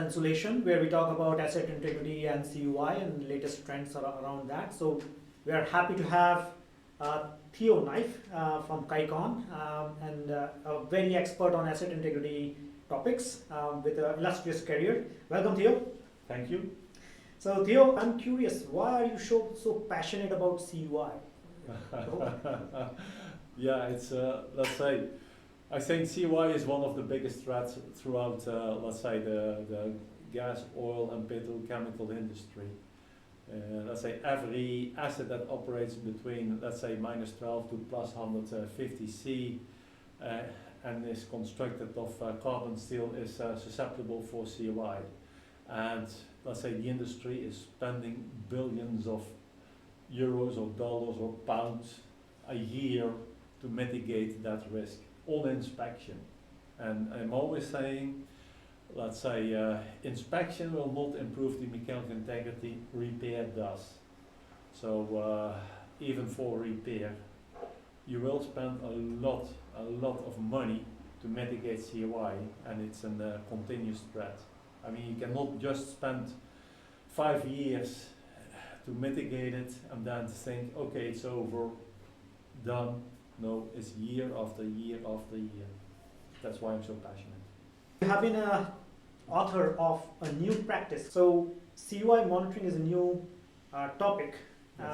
Insulation, where we talk about asset integrity and CUI and latest trends around that. So we are happy to have Theo Knijff from CUI and a very expert on asset integrity topics with an illustrious career. Welcome, Theo. Thank you. So Theo, I'm curious, why are you so passionate about CUI? Yeah, it's let's say, I think CUI is one of the biggest threats throughout, let's say, the gas, oil, and petrochemical industry. Let's say every asset that operates between, let's say, -12 to plus 150 C and is constructed of carbon steel is susceptible for CUI. And let's say the industry is spending billions of euros or dollars or pounds a year to mitigate that risk on inspection. And I'm always saying, let's say, inspection will not improve the mechanical integrity, repair does. So even for repair, you will spend a lot of money to mitigate CUI, and it's a continuous threat. I mean, you cannot just spend 5 years to mitigate it and then think, okay, it's over, done. No, it's year after year after year. That's why I'm so passionate. You have been an author of a new practice. So CUI monitoring is a new topic. Yes.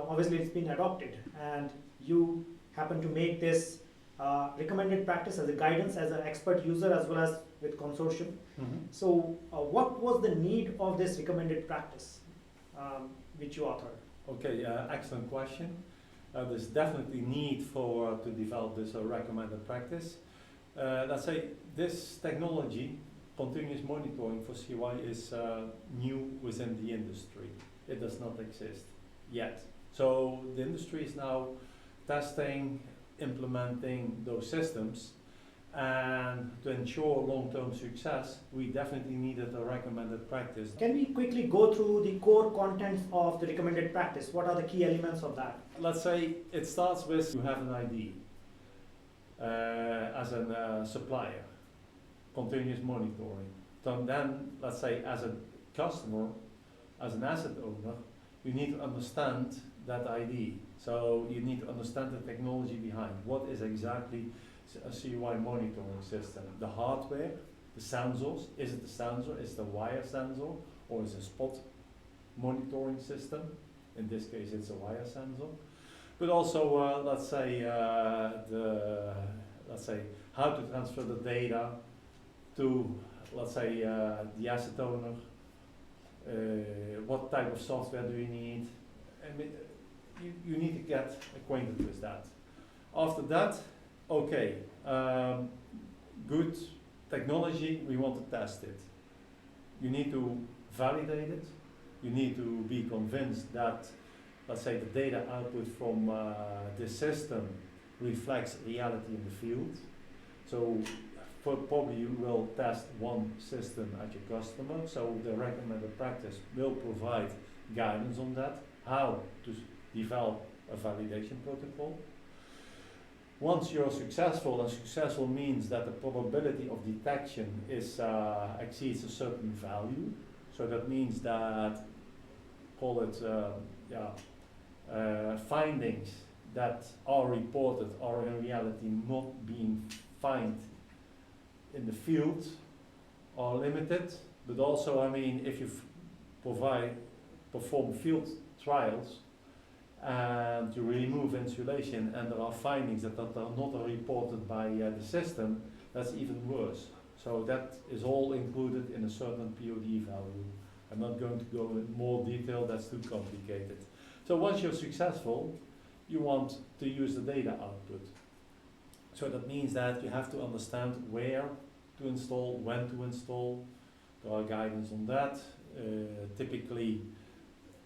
Obviously, it's been adopted, and you happen to make this recommended practice as a guidance, as an expert user, as well as with consortium. Mm-hmm. So what was the need of this recommended practice which you authored? Okay, excellent question. There's definitely need for to develop this recommended practice. Let's say this technology, continuous monitoring for CUI, is new within the industry. It does not exist yet. So the industry is now testing, implementing those systems, and to ensure long-term success, we definitely needed a recommended practice. Can we quickly go through the core contents of the recommended practice? What are the key elements of that? Let's say it starts with you have an ID as a supplier, continuous monitoring. So then, let's say, as a customer, as an asset owner, you need to understand that ID. So you need to understand the technology behind. What is exactly a CUI monitoring system? The hardware, the sensors. Is it the sensor? Is it the wire sensor? Or is it a spot monitoring system? In this case, it's a wire sensor. But also, let's say how to transfer the data to, let's say, the asset owner. What type of software do you need? I mean, you need to get acquainted with that. After that, okay, good technology, we want to test it. You need to validate it. You need to be convinced that, let's say, the data output from the system reflects reality in the field. So probably you will test one system at your customer, so the recommended practice will provide guidance on that, how to develop a validation protocol. Once you're successful, and successful means that the probability of detection is exceeds a certain value, so that means that, call it findings that are reported are in reality not being found in the field are limited, but also, I mean, if you perform field trials and you remove insulation and there are findings that are not reported by the system, that's even worse. So that is all included in a certain POD value. I'm not going to go in more detail, that's too complicated. So once you're successful, you want to use the data output. So that means that you have to understand where to install, when to install. There are guidance on that. Typically,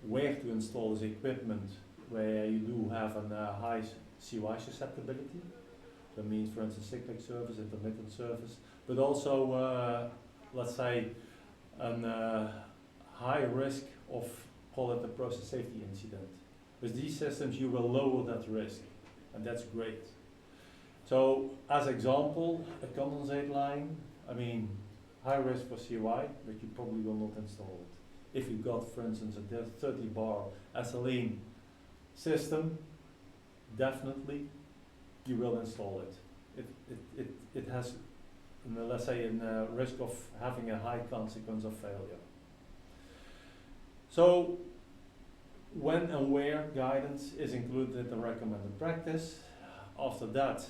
where to install is equipment where you do have a high CUI susceptibility. That means, for instance, cyclic service, intermittent service, but also, let's say, a high risk of, call it a process safety incident. With these systems, you will lower that risk, and that's great. So, as example, a condensate line, I mean, high risk for CUI, but you probably will not install it. If you got, for instance, a 30 bar ethylene system, definitely you will install it. It has, let's say, a risk of having a high consequence of failure. So, when and where guidance is included in the recommended practice. After that,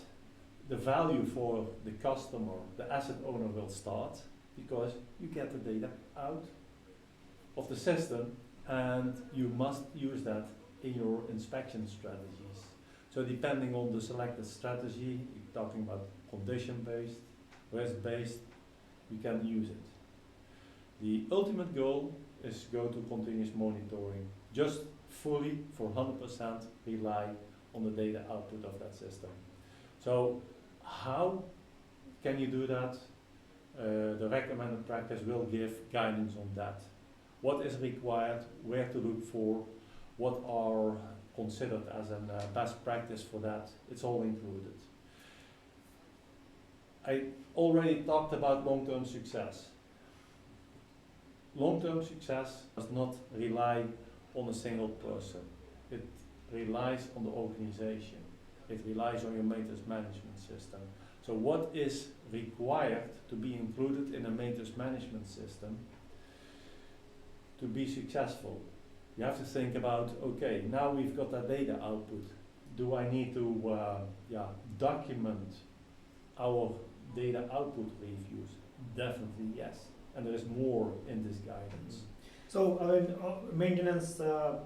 the value for the customer, the asset owner, will start because you get the data out of the system and you must use that in your inspection strategies. So depending on the selected strategy, you're talking about condition-based, risk-based, you can use it. The ultimate goal is go to continuous monitoring. Just fully, for 100%, rely on the data output of that system. So how can you do that? The recommended practice will give guidance on that. What is required, where to look for, what are considered as a best practice for that, it's all included. I already talked about long-term success. Long-term success does not rely on a single person. It relies on the organization. It relies on your maintenance management system. So what is required to be included in a maintenance management system to be successful? You have to think about, okay, now we've got that data output. Do I need to document our data output reviews? Definitely yes. And there is more in this guidance. So maintenance,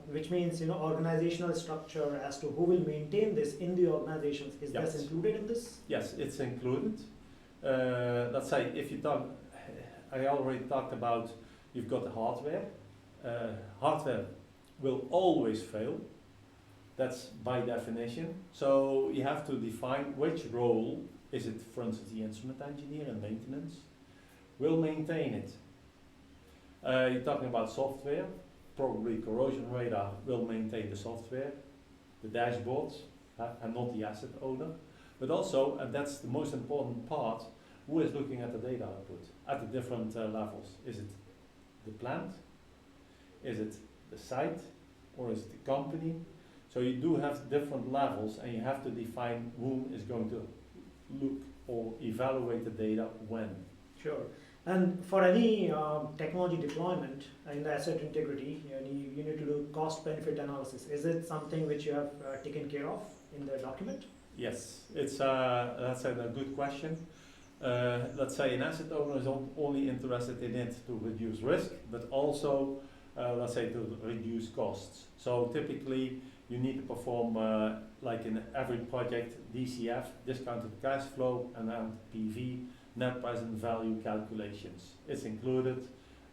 which means organizational structure as to who will maintain this in the organizations, is Yes. this included in this? Yes, it's included. Let's say if you talk, I already talked about you've got the hardware. Hardware will always fail. That's by definition. So you have to define which role is it, for instance, the instrument engineer in maintenance will maintain it. You're talking about software, probably corrosion radar will maintain the software, the dashboards, and not the asset owner. But also, and that's the most important part, who is looking at the data output at the different levels? Is it the plant? Is it the site? Or is it the company? So you do have different levels and you have to define who is going to look or evaluate the data when. Sure. And for any technology deployment in the asset integrity, you need to do cost-benefit analysis. Is it something which you have taken care of in the document? Yes, it's that's a good question. Let's say an asset owner is only interested in it to reduce risk, but also let's say to reduce costs. So typically you need to perform like in every project DCF, discounted cash flow, and then PV, net present value calculations. It's included.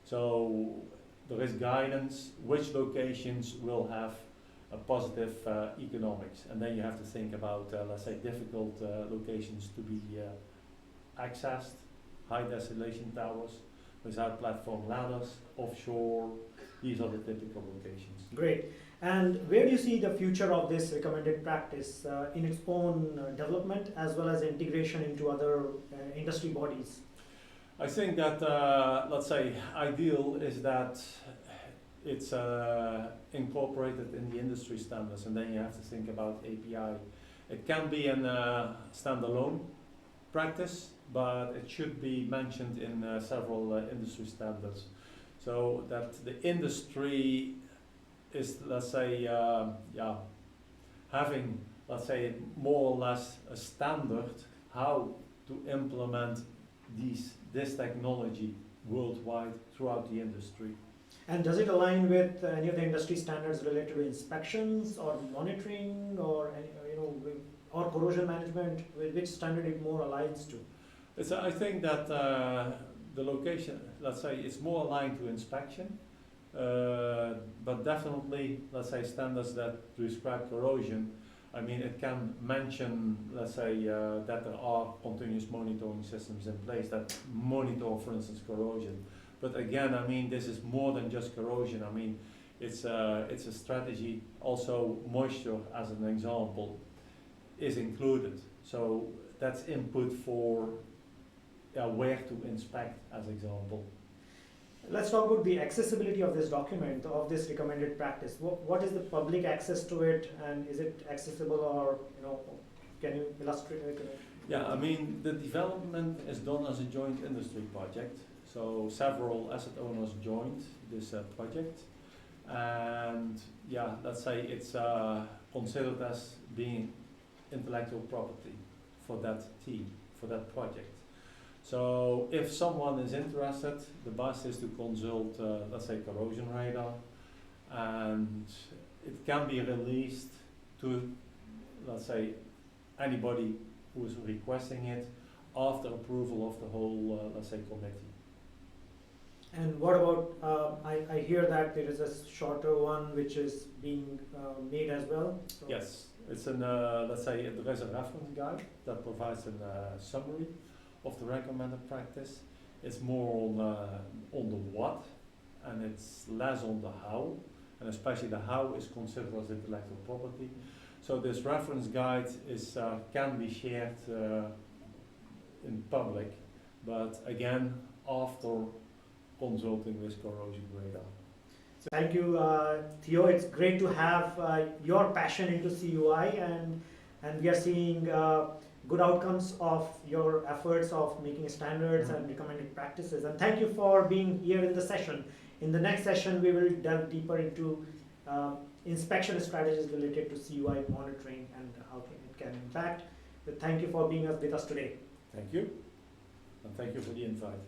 So there is guidance which locations will have a positive economics, and then you have to think about let's say difficult locations to be accessed, high desolation towers without platform ladders, offshore. These are the typical locations. Great. And where do you see the future of this recommended practice in its own development as well as integration into other industry bodies? I think that, let's say, ideal is that it's incorporated in the industry standards, and then you have to think about API. It can be a standalone practice, but it should be mentioned in several industry standards, so that the industry is, let's say, having, let's say, more or less a standard how to implement this technology worldwide throughout the industry. And does it align with any of the industry standards related to inspections or monitoring or or corrosion management? Which standard it more aligns to? I think that the location, let's say, it's more aligned to inspection, but definitely, let's say, standards that describe corrosion. I mean, it can mention, let's say, that there are continuous monitoring systems in place that monitor, for instance, corrosion. But again, I mean, this is more than just corrosion. I mean, it's a strategy. Also, moisture, as an example, is included. So that's input for where to inspect, as example. Let's talk about the accessibility of this document, of this recommended practice. What is the public access to it, and is it accessible, or can you illustrate it? Yeah, I mean, the development is done as a joint industry project. So several asset owners joined this project, and yeah, let's say it's considered as being intellectual property for that team, for that project. So if someone is interested, the best is to consult, let's say, corrosion radar, and it can be released to, let's say, anybody who is requesting it after approval of the whole, let's say, committee. And what about, I hear that there is a shorter one which is being made as well? So Yes, it's an, let's say, there is a reference guide that provides a summary of the recommended practice. It's more on the what, and it's less on the how, and especially the how is considered as intellectual property. So this reference guide is can be shared in public, but again after consulting with corrosion radar. So thank you, Theo. It's great to have your passion into CUI, and we are seeing good outcomes of your efforts of making standards and recommended practices. And thank you for being here in the session. In the next session, we will delve deeper into inspection strategies related to CUI monitoring and how it can impact. But thank you for being with us today. Thank you, and thank you for the invite.